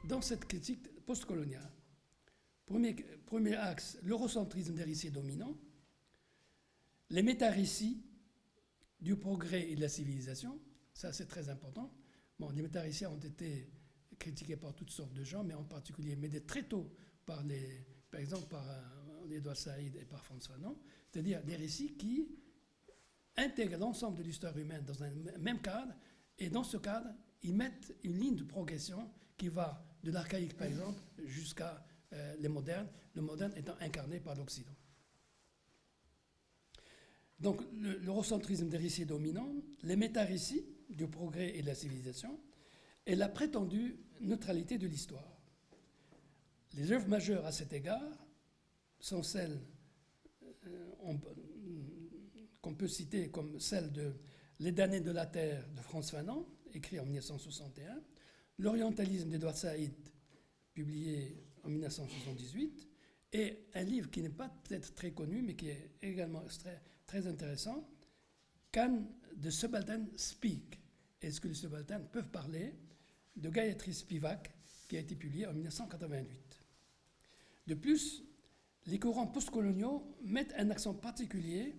dans cette critique postcoloniale. Premier axe, l'eurocentrisme des récits dominants, les méta-récits du progrès et de la civilisation, ça c'est très important. Bon, les méta-récits ont été critiqués par toutes sortes de gens, mais en particulier, mais très tôt, par exemple par Édouard Saïd et par Frantz Fanon, c'est-à-dire des récits qui intègrent l'ensemble de l'histoire humaine dans un même cadre, et dans ce cadre, ils mettent une ligne de progression qui va de l'archaïque, par exemple, jusqu'à les modernes, le moderne étant incarné par l'Occident. Donc, l'eurocentrisme des récits dominants, les méta-récits du progrès et de la civilisation, et la prétendue neutralité de l'histoire. Les œuvres majeures à cet égard sont celles qu'on peut citer comme celle de Les damnés de la terre de Frantz Fanon, écrit en 1961, L'orientalisme d'Édouard Saïd, publié en 1978, et un livre qui n'est pas peut-être très connu, mais qui est également très intéressant, Can the Subaltern Speak? Est-ce que les subalternes peuvent parler? De Gayatri Spivak, qui a été publié en 1988. De plus, les courants postcoloniaux mettent un accent particulier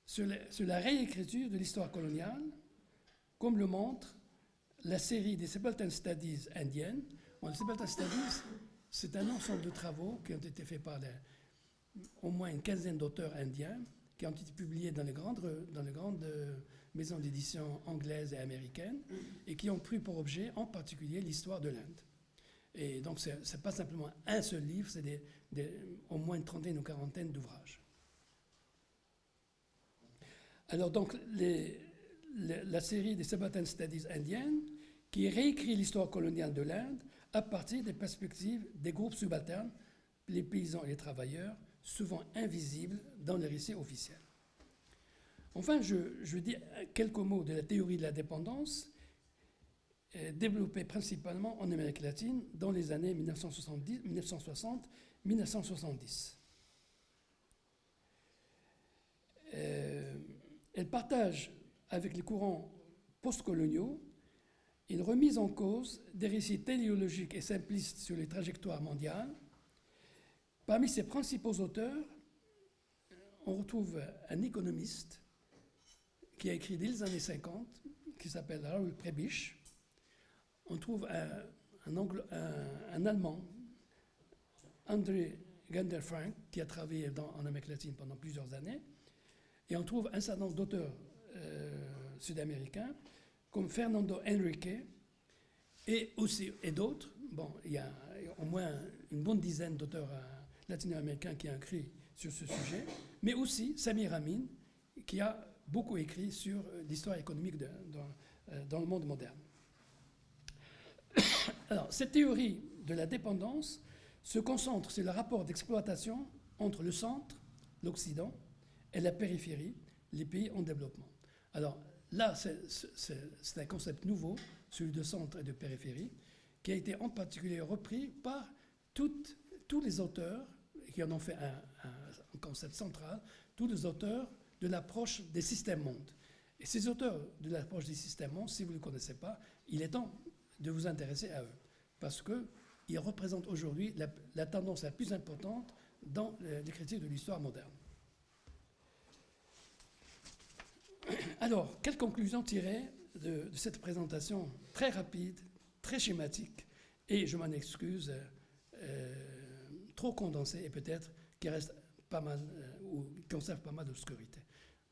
sur la réécriture de l'histoire coloniale, comme le montre la série des Subaltern Studies indiennes. Bon, les Subaltern Studies, c'est un ensemble de travaux qui ont été faits par au moins une quinzaine d'auteurs indiens, qui ont été publiés dans les grandes maisons d'édition anglaises et américaines, et qui ont pris pour objet en particulier l'histoire de l'Inde. Et donc, ce n'est pas simplement un seul livre, c'est au moins une trentaine ou quarantaine d'ouvrages. Alors, donc, la série des Subaltern Studies indiennes, qui réécrit l'histoire coloniale de l'Inde à partir des perspectives des groupes subalternes, les paysans et les travailleurs, souvent invisibles dans les récits officiels. Enfin, je dis quelques mots de la théorie de la dépendance, développée principalement en Amérique latine dans les années 1960-1970. Elle partage avec les courants postcoloniaux une remise en cause des récits téléologiques et simplistes sur les trajectoires mondiales. Parmi ses principaux auteurs, on retrouve un économiste qui a écrit dès les années 50, qui s'appelle Raoul Prebisch. On trouve un Allemand, André Ganderfrank, qui a travaillé en Amérique latine pendant plusieurs années. Et on trouve un certain nombre d'auteurs sud-américains, comme Fernando Henrique, et d'autres. Bon, il y a au moins une bonne dizaine d'auteurs latino-américains qui ont écrit sur ce sujet, mais aussi Samir Amin, qui a beaucoup écrit sur l'histoire économique dans le monde moderne. Alors, cette théorie de la dépendance se concentre sur le rapport d'exploitation entre le centre, l'Occident, et la périphérie, les pays en développement. Alors là, c'est un concept nouveau, celui de centre et de périphérie, qui a été en particulier repris par tous les auteurs qui en ont fait un concept central, tous les auteurs de l'approche des systèmes-mondes. Et ces auteurs de l'approche des systèmes-mondes, si vous ne les connaissez pas, il est temps de vous intéresser à eux, parce qu'ils représentent aujourd'hui la tendance la plus importante dans l'écriture de l'histoire moderne. Alors, quelles conclusions tirer de cette présentation très rapide, très schématique, et je m'en excuse, trop condensée et peut-être qui reste pas mal, ou qui conserve pas mal d'obscurité.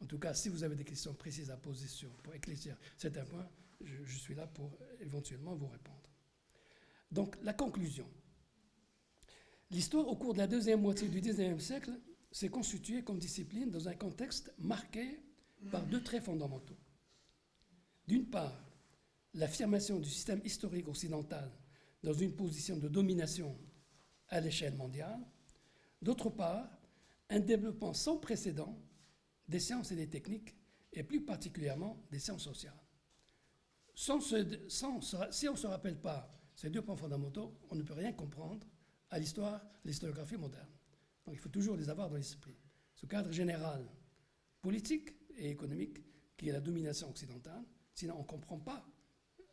En tout cas, si vous avez des questions précises à poser pour éclaircir certains points, je suis là pour éventuellement vous répondre. Donc, la conclusion. L'histoire, au cours de la deuxième moitié du XIXe siècle, s'est constituée comme discipline dans un contexte marqué par deux traits fondamentaux. D'une part, l'affirmation du système historique occidental dans une position de domination à l'échelle mondiale. D'autre part, un développement sans précédent des sciences et des techniques, et plus particulièrement des sciences sociales. Si on ne se rappelle pas ces deux points fondamentaux, on ne peut rien comprendre à l'historiographie moderne. Donc il faut toujours les avoir dans l'esprit. Ce cadre général politique et économique qui est la domination occidentale, sinon on ne comprend pas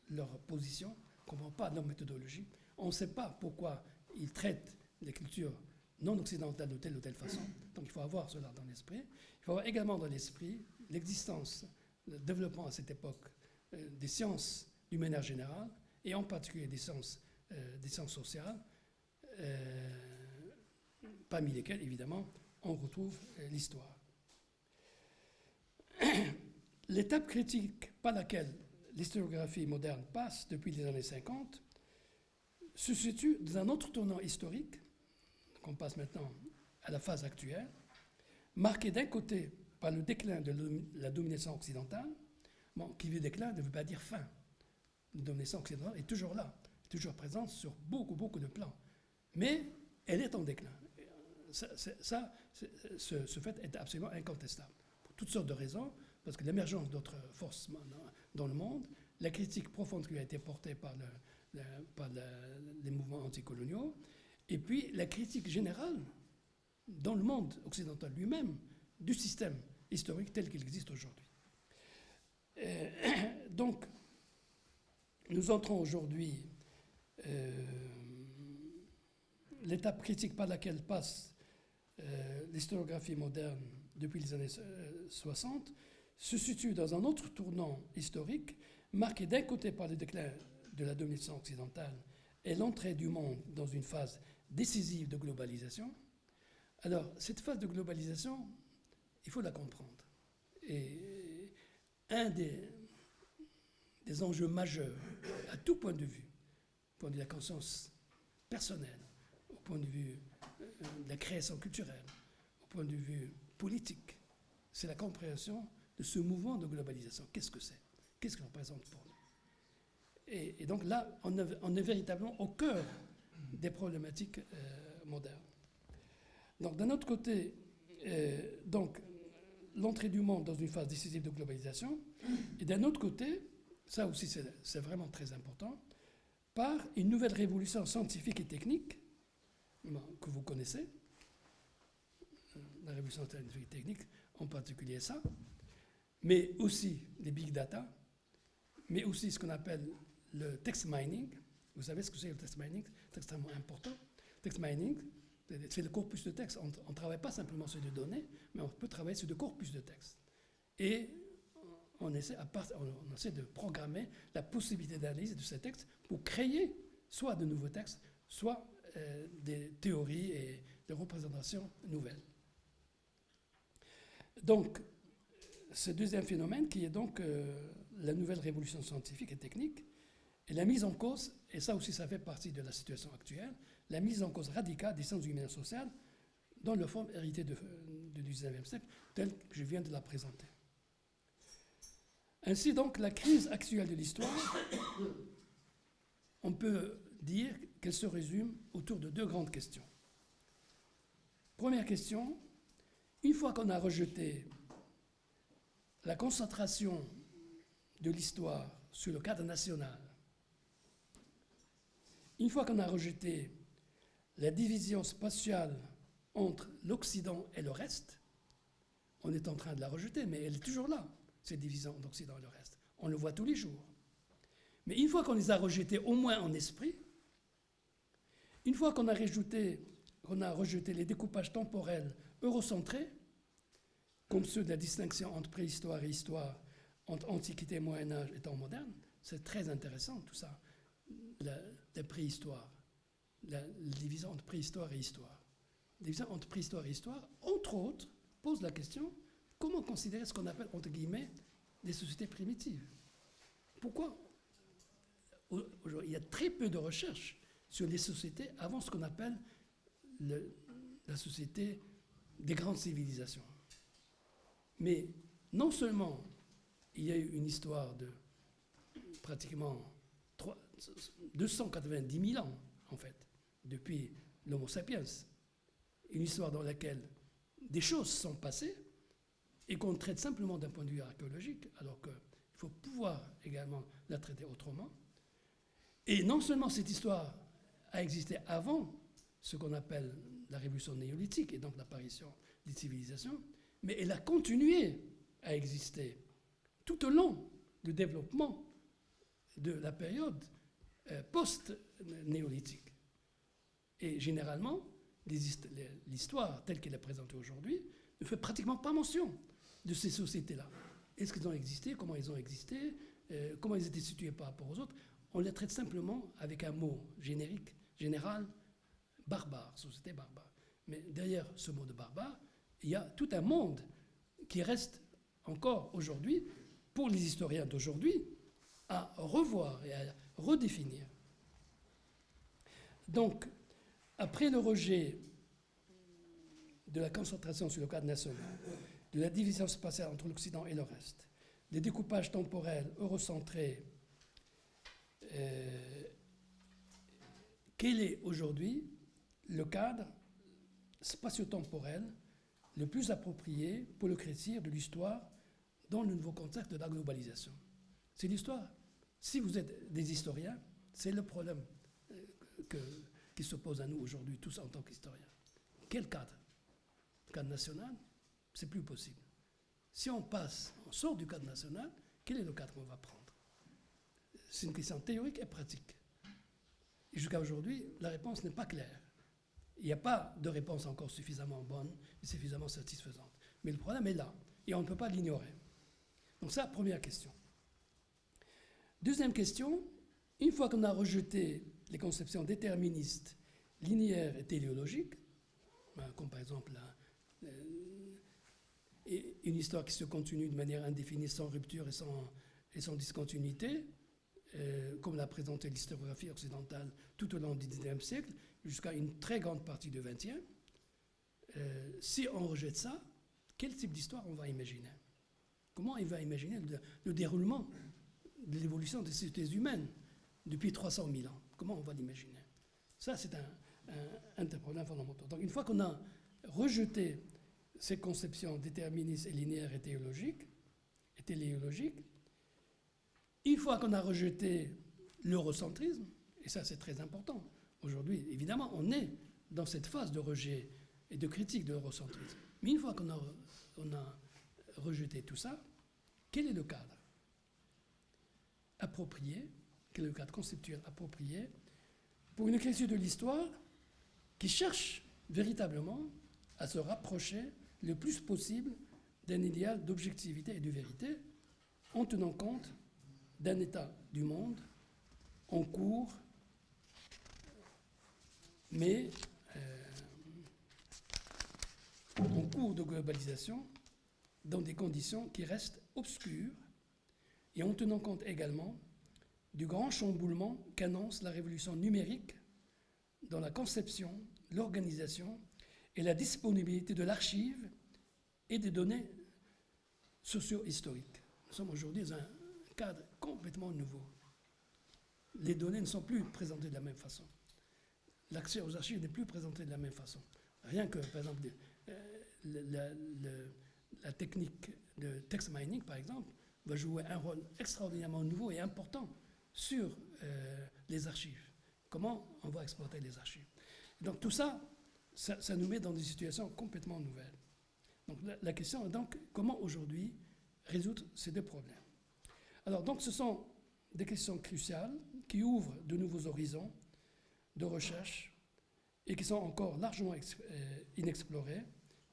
leur position, on ne comprend pas leur méthodologie, On ne sait pas pourquoi ils traitent les cultures non occidentales de telle ou telle façon. Donc il faut avoir cela dans l'esprit. Il faut avoir également dans l'esprit l'existence, le développement à cette époque des sciences du manière générale, et en particulier des sciences sociales, parmi lesquelles, évidemment, on retrouve l'histoire. L'étape critique par laquelle l'historiographie moderne passe depuis les années 50 se situe dans un autre tournant historique, qu'on passe maintenant à la phase actuelle, marqué d'un côté par le déclin de la domination occidentale. Bon, qui veut déclin ne veut pas dire fin. La domination occidentale est toujours là, toujours présente sur beaucoup de plans. Mais elle est en déclin. Ce fait est absolument incontestable. Pour toutes sortes de raisons, parce que l'émergence d'autres forces dans le monde, la critique profonde qui a été portée par les mouvements anticoloniaux, et puis la critique générale dans le monde occidental lui-même du système historique tel qu'il existe aujourd'hui. Donc, nous entrons aujourd'hui l'étape critique par laquelle passe l'historiographie moderne depuis les années 60 se situe dans un autre tournant historique marqué d'un côté par le déclin de la domination occidentale et l'entrée du monde dans une phase décisive de globalisation. Alors, cette phase de globalisation, il faut la comprendre. Et un des enjeux majeurs, à tout point de vue, au point de vue de la conscience personnelle, au point de vue de la création culturelle, au point de vue politique, c'est la compréhension de ce mouvement de globalisation. Qu'est-ce que c'est? Qu'est-ce qu'il représente pour nous? Et donc là, on est véritablement au cœur des problématiques modernes. Donc d'un autre côté, l'entrée du monde dans une phase décisive de globalisation, et d'un autre côté, ça aussi c'est vraiment très important, par une nouvelle révolution scientifique et technique, que vous connaissez, la révolution scientifique et technique, en particulier ça, mais aussi les big data, mais aussi ce qu'on appelle le text mining. Vous savez ce que c'est le text mining? C'est extrêmement important. Text mining, c'est le corpus de texte. On ne travaille pas simplement sur des données, mais on peut travailler sur des corpus de texte. Et on essaie de programmer la possibilité d'analyse de ces textes pour créer soit de nouveaux textes, soit des théories et des représentations nouvelles. Donc, ce deuxième phénomène qui est donc la nouvelle révolution scientifique et technique, et la mise en cause, et ça aussi ça fait partie de la situation actuelle, la mise en cause radicale des sciences humaines et sociales dans leur forme héritée du XIXe siècle, telle que je viens de la présenter. Ainsi donc, la crise actuelle de l'histoire, on peut dire qu'elle se résume autour de deux grandes questions. Première question, une fois qu'on a rejeté la concentration de l'histoire sur le cadre national, une fois qu'on a rejeté la division spatiale entre l'Occident et le reste, on est en train de la rejeter, mais elle est toujours là, cette division d'Occident et le reste. On le voit tous les jours. Mais une fois qu'on les a rejetés, au moins en esprit, une fois qu'on a rejeté les découpages temporels eurocentrés, comme ceux de la distinction entre préhistoire et histoire, entre Antiquité, Moyen-Âge et temps moderne, c'est très intéressant tout ça, la préhistoire, la division entre préhistoire et histoire. La division entre préhistoire et histoire, entre autres, pose la question, comment considérer ce qu'on appelle, entre guillemets, des sociétés primitives? Pourquoi il y a très peu de recherches sur les sociétés avant ce qu'on appelle la société des grandes civilisations. Mais non seulement il y a eu une histoire de pratiquement 290 000 ans, en fait, depuis l'Homo sapiens, une histoire dans laquelle des choses sont passées et qu'on traite simplement d'un point de vue archéologique, alors qu'il faut pouvoir également la traiter autrement. Et non seulement cette histoire a existé avant ce qu'on appelle la révolution néolithique et donc l'apparition des civilisations, mais elle a continué à exister tout au long du développement de la période post-néolithique. Et généralement, l'histoire telle qu'elle est présentée aujourd'hui ne fait pratiquement pas mention de ces sociétés-là. Est-ce qu'elles ont existé? Comment elles ont existé? Comment elles étaient situées par rapport aux autres? On les traite simplement avec un mot générique, général, barbare, société barbare. Mais derrière ce mot de barbare, il y a tout un monde qui reste encore aujourd'hui, pour les historiens d'aujourd'hui, à revoir et à redéfinir. Donc, après le rejet de la concentration sur le cadre national, de la division spatiale entre l'Occident et le reste, des découpages temporels eurocentrés, quel est aujourd'hui le cadre spatio-temporel le plus approprié pour le récit de l'histoire dans le nouveau contexte de la globalisation? C'est l'histoire. Si vous êtes des historiens, c'est le problème qui se pose à nous aujourd'hui, tous en tant qu'historiens. Quel cadre? Le cadre national, c'est plus possible. Si on sort du cadre national, quel est le cadre qu'on va prendre? C'est une question théorique et pratique. Et jusqu'à aujourd'hui, la réponse n'est pas claire. Il n'y a pas de réponse encore suffisamment bonne et suffisamment satisfaisante. Mais le problème est là, et on ne peut pas l'ignorer. Donc ça, première question. Deuxième question, une fois qu'on a rejeté les conceptions déterministes, linéaires et téléologiques, comme par exemple une histoire qui se continue de manière indéfinie, sans rupture et sans discontinuité, comme l'a présenté l'historiographie occidentale tout au long du XIXe siècle, jusqu'à une très grande partie du XXe, si on rejette ça, quel type d'histoire on va imaginer? Comment il va imaginer le déroulement de l'évolution des sociétés humaines depuis 300 000 ans? Comment on va l'imaginer? Ça, c'est un des problèmes fondamentaux. Donc, une fois qu'on a rejeté ces conceptions déterministes et linéaires et téléologiques, une fois qu'on a rejeté l'eurocentrisme, et ça c'est très important, aujourd'hui, évidemment, on est dans cette phase de rejet et de critique de l'eurocentrisme. Mais une fois qu'on a rejeté tout ça, quel est le cadre approprié, quel est le cadre conceptuel approprié pour une écriture de l'histoire qui cherche véritablement à se rapprocher le plus possible d'un idéal d'objectivité et de vérité en tenant compte d'un état du monde en cours, mais en cours de globalisation, dans des conditions qui restent obscures, et en tenant compte également du grand chamboulement qu'annonce la révolution numérique dans la conception, l'organisation et la disponibilité de l'archive et des données socio-historiques. Nous sommes aujourd'hui dans un cadre complètement nouveau. Les données ne sont plus présentées de la même façon. L'accès aux archives n'est plus présenté de la même façon. Rien que, par exemple, la technique de text mining, par exemple, va jouer un rôle extraordinairement nouveau et important sur les archives. Comment on va exploiter les archives. Donc tout ça, ça nous met dans des situations complètement nouvelles. Donc la question est donc comment aujourd'hui résoudre ces deux problèmes. Alors donc ce sont des questions cruciales qui ouvrent de nouveaux horizons de recherche et qui sont encore largement inexplorés,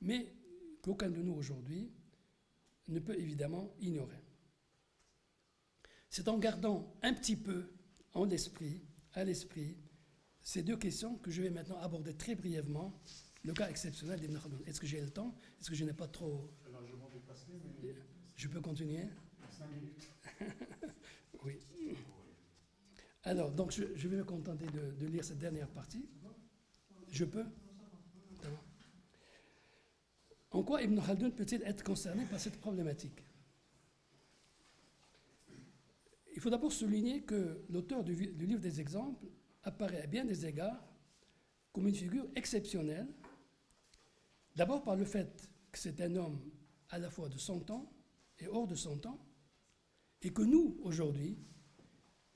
mais qu'aucun de nous aujourd'hui ne peut évidemment ignorer. C'est en gardant un petit peu à l'esprit ces deux questions que je vais maintenant aborder très brièvement le cas exceptionnel d'Ibn Khaldoun. Est-ce que j'ai le temps? Est-ce que je n'ai pas trop... Largement dépassé, mais... Je peux continuer? 5 minutes. Oui. Alors, donc je vais me contenter de lire cette dernière partie. Je peux? En quoi Ibn Khaldoun peut-il être concerné par cette problématique? Il faut d'abord souligner que l'auteur du livre des exemples apparaît à bien des égards comme une figure exceptionnelle, d'abord par le fait que c'est un homme à la fois de son temps et hors de son temps, et que nous, aujourd'hui,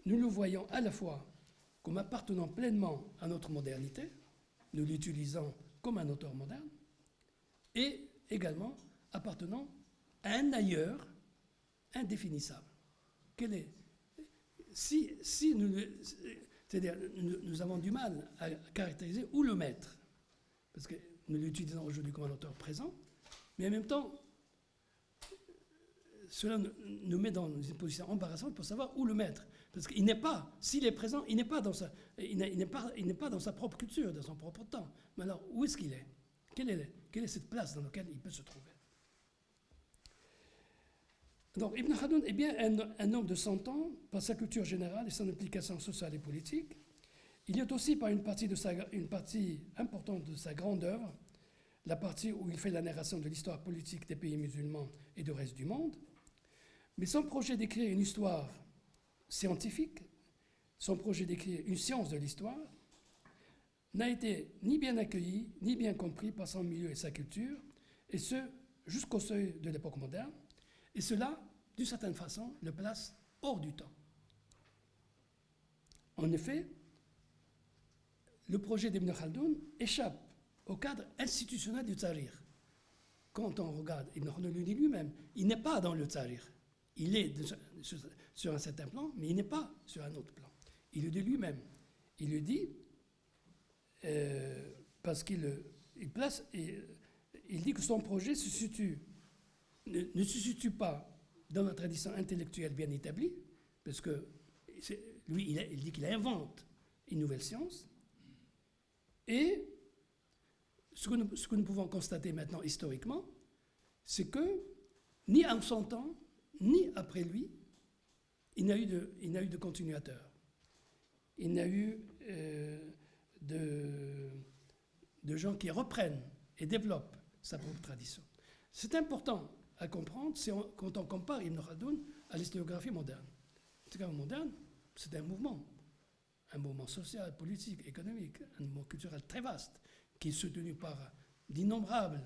nous le voyons à la fois comme appartenant pleinement à notre modernité, nous l'utilisons comme un auteur moderne, et également appartenant à un ailleurs indéfinissable. si nous, c'est-à-dire, nous avons du mal à caractériser où le mettre, parce que nous l'utilisons aujourd'hui comme un auteur présent, mais en même temps, cela nous met dans une position embarrassante pour savoir où le mettre. Parce qu'il n'est pas, s'il est présent, il n'est pas dans sa propre culture, dans son propre temps. Mais alors, où est-ce qu'il est? Quelle est cette place dans laquelle il peut se trouver? Donc, Ibn Khaldoun est bien un homme de 100 ans par sa culture générale et son implication sociale et politique. Il y a aussi par une partie importante de sa grande œuvre, la partie où il fait la narration de l'histoire politique des pays musulmans et du reste du monde. Mais son projet d'écrire une histoire scientifique, son projet d'écrire une science de l'histoire, n'a été ni bien accueilli, ni bien compris par son milieu et sa culture, et ce, jusqu'au seuil de l'époque moderne. Et cela, d'une certaine façon, le place hors du temps. En effet, le projet d'Ibn Khaldoun échappe au cadre institutionnel du Tahrir. Quand on regarde Ibn Khaldoun le dit lui-même, il n'est pas dans le Tahrir. Il est sur un certain plan, mais il n'est pas sur un autre plan. Il le dit lui-même. Il le dit parce qu'il dit que son projet ne se situe pas dans la tradition intellectuelle bien établie, parce que lui, il dit qu'il invente une nouvelle science. Et ce que nous pouvons constater maintenant historiquement, c'est que ni en son temps, ni après lui, il n'a eu de continuateur. Il n'a eu de gens qui reprennent et développent sa propre tradition. C'est important à comprendre quand on compare Ibn Khaldoun à l'historiographie moderne. L'historiographie moderne, c'est un mouvement social, politique, économique, un mouvement culturel très vaste, qui est soutenu par d'innombrables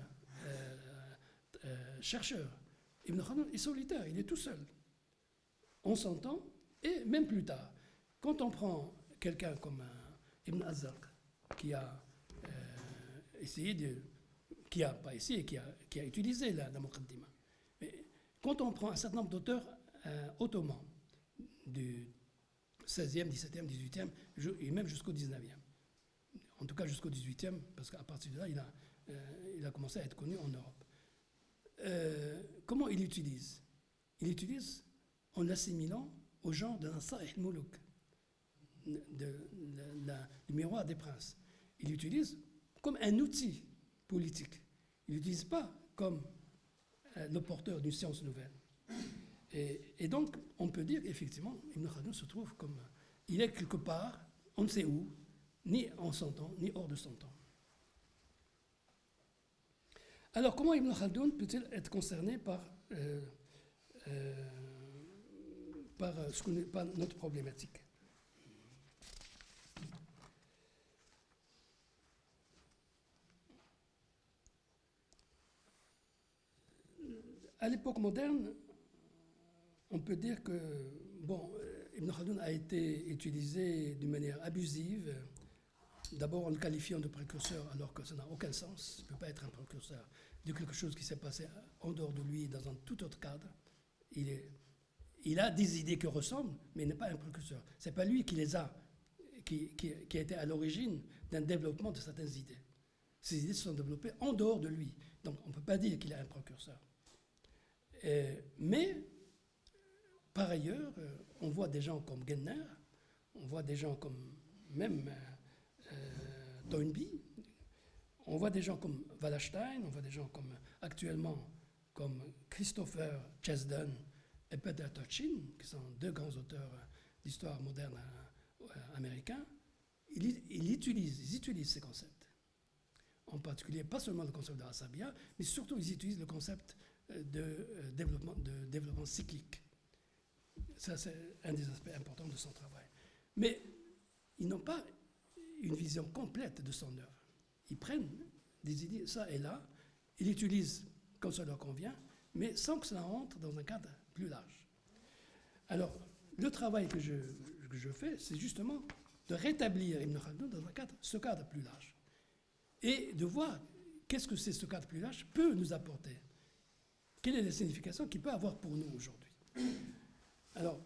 chercheurs. Ibn Khaldoun est solitaire, il est tout seul. On s'entend, et même plus tard, quand on prend quelqu'un comme Ibn Azraq, qui a utilisé la Muqaddima. Mais quand on prend un certain nombre d'auteurs ottomans, du 16e, 17e, 18e, et même jusqu'au 19e, en tout cas jusqu'au 18e, parce qu'à partir de là, il a commencé à être connu en Europe. Comment il l'utilise? Il l'utilise en l'assimilant au genre de Nasa'ih al-Muluk, du miroir des princes. Il l'utilise comme un outil politique. Il ne l'utilise pas comme le porteur d'une science nouvelle. Et donc, on peut dire qu'effectivement, Ibn Khaldoun se trouve comme... Il est quelque part, on ne sait où, ni en son temps, ni hors de son temps. Alors, comment Ibn Khaldoun peut-il être concerné par notre problématique? À l'époque moderne, on peut dire que Ibn Khaldoun a été utilisé d'une manière abusive, d'abord en le qualifiant de précurseur alors que ça n'a aucun sens. Il ne peut pas être un précurseur de quelque chose qui s'est passé en dehors de lui, dans un tout autre cadre. Il a des idées qui ressemblent, mais il n'est pas un précurseur. Ce n'est pas lui qui a été à l'origine d'un développement de certaines idées. Ces idées se sont développées en dehors de lui. Donc on ne peut pas dire qu'il est un précurseur. Mais, par ailleurs, on voit des gens comme Genner, on voit des gens comme même Toynbee, on voit des gens comme Wallerstein, on voit des gens actuellement comme Christopher Chesden et Peter Turchin, qui sont deux grands auteurs d'histoire moderne américains. Ils utilisent ces concepts. En particulier, pas seulement le concept de Asabia, mais surtout ils utilisent le concept de développement cyclique. Ça, c'est un des aspects importants de son travail. Mais ils n'ont pas une vision complète de son œuvre. Ils prennent des idées, ça et là, ils l'utilisent comme ça leur convient, mais sans que cela entre dans un cadre plus large. Alors, le travail que je fais, c'est justement de rétablir Ibn Khaldoun dans ce cadre plus large. Et de voir qu'est-ce que ce cadre plus large peut nous apporter. Quelle est la signification qu'il peut avoir pour nous aujourd'hui. Alors,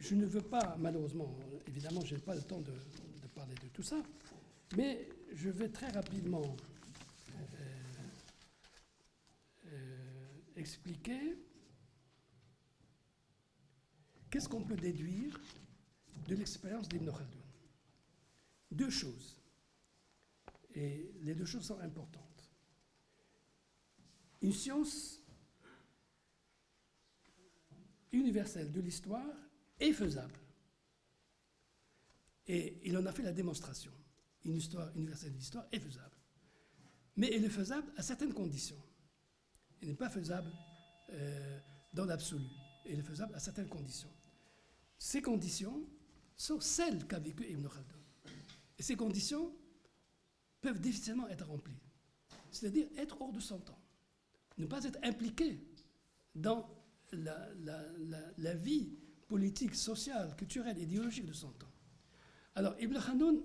je ne veux pas, malheureusement, évidemment, je n'ai pas le temps de parler de tout ça, mais je vais très rapidement expliquer qu'est-ce qu'on peut déduire de l'expérience d'Ibn Khaldoun. Deux choses, et les deux choses sont importantes. Une science universelle de l'histoire est faisable. Et il en a fait la démonstration. Une histoire universelle de l'histoire est faisable. Mais elle est faisable à certaines conditions. Elle n'est pas faisable dans l'absolu. Elle est faisable à certaines conditions. Ces conditions sont celles qu'a vécues Ibn Khaldoun. Et ces conditions peuvent difficilement être remplies. C'est-à-dire être hors de son temps. Ne pas être impliqué dans la vie politique, sociale, culturelle, idéologique de son temps. Alors, Ibn Khaldoun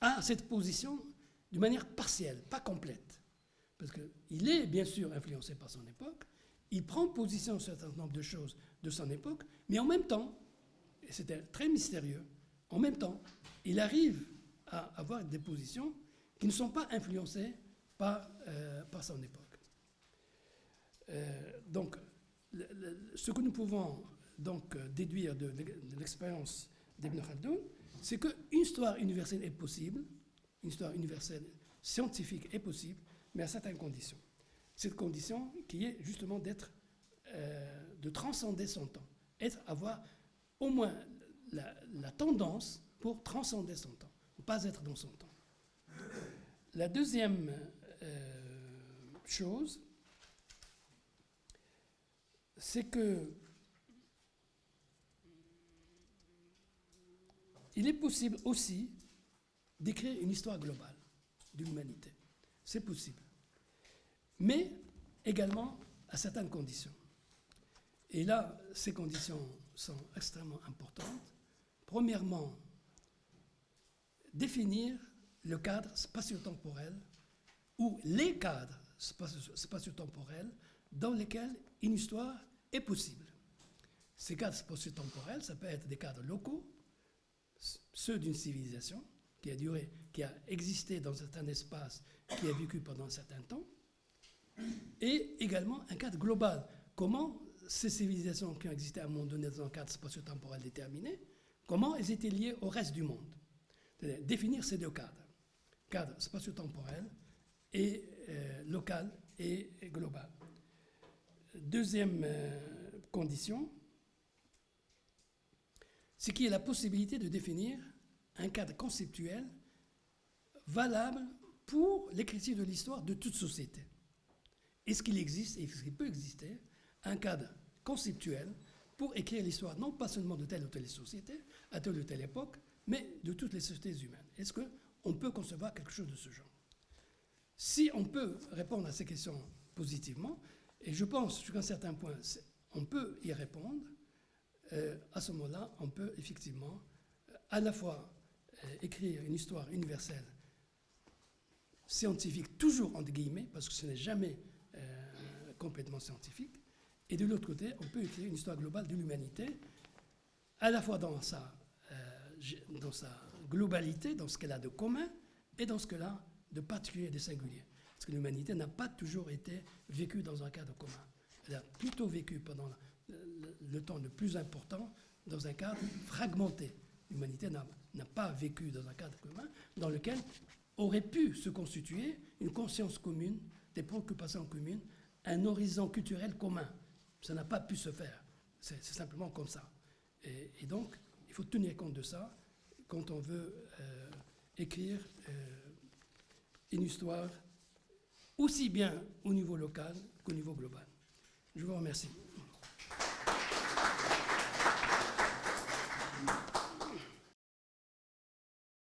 a cette position d'une manière partielle, pas complète. Parce qu'il est bien sûr influencé par son époque, il prend position sur un certain nombre de choses de son époque, mais en même temps, et c'était très mystérieux, en même temps, il arrive à avoir des positions qui ne sont pas influencées par son époque. Donc, ce que nous pouvons donc déduire de l'expérience d'Ibn Khaldoun, c'est qu'une histoire universelle est possible, une histoire universelle scientifique est possible, mais à certaines conditions. Cette condition qui est justement de transcender son temps, avoir au moins la tendance pour transcender son temps, ne pas être dans son temps. La deuxième chose, c'est que il est possible aussi d'écrire une histoire globale de l'humanité. C'est possible. Mais également à certaines conditions. Et là, ces conditions sont extrêmement importantes. Premièrement, définir le cadre spatio-temporel ou les cadres spatio-temporels dans lesquels une histoire est possible. Ces cadres spatio-temporels, ça peut être des cadres locaux, ceux d'une civilisation qui a existé dans un certain espace, qui a vécu pendant un certain temps, et également un cadre global. Comment ces civilisations qui ont existé à un moment donné dans un cadre spatio-temporel déterminé, comment elles étaient liées au reste du monde. C'est-à-dire définir ces deux cadres, cadre spatio-temporel et local et global. Deuxième condition, c'est qu'il y a la possibilité de définir un cadre conceptuel valable pour l'écriture de l'histoire de toute société. Est-ce qu'il existe, et est-ce qu'il peut exister, un cadre conceptuel pour écrire l'histoire, non pas seulement de telle ou telle société, à telle ou telle époque, mais de toutes les sociétés humaines? Est-ce qu'on peut concevoir quelque chose de ce genre? Si on peut répondre à ces questions positivement, et je pense jusqu'à un certain point, on peut y répondre, à ce moment-là, on peut effectivement à la fois écrire une histoire universelle, scientifique, toujours entre guillemets, parce que ce n'est jamais complètement scientifique, et de l'autre côté, on peut écrire une histoire globale de l'humanité, à la fois dans sa globalité, dans ce qu'elle a de commun, et dans ce qu'elle a de particulier et de singulier. Parce que l'humanité n'a pas toujours été vécue dans un cadre commun. Elle a plutôt vécu pendant le temps le plus important dans un cadre fragmenté. L'humanité n'a pas vécu dans un cadre commun dans lequel aurait pu se constituer une conscience commune, des préoccupations communes, un horizon culturel commun. Ça n'a pas pu se faire. C'est simplement comme ça. Et donc, il faut tenir compte de ça quand on veut écrire une histoire aussi bien au niveau local qu'au niveau global. Je vous remercie.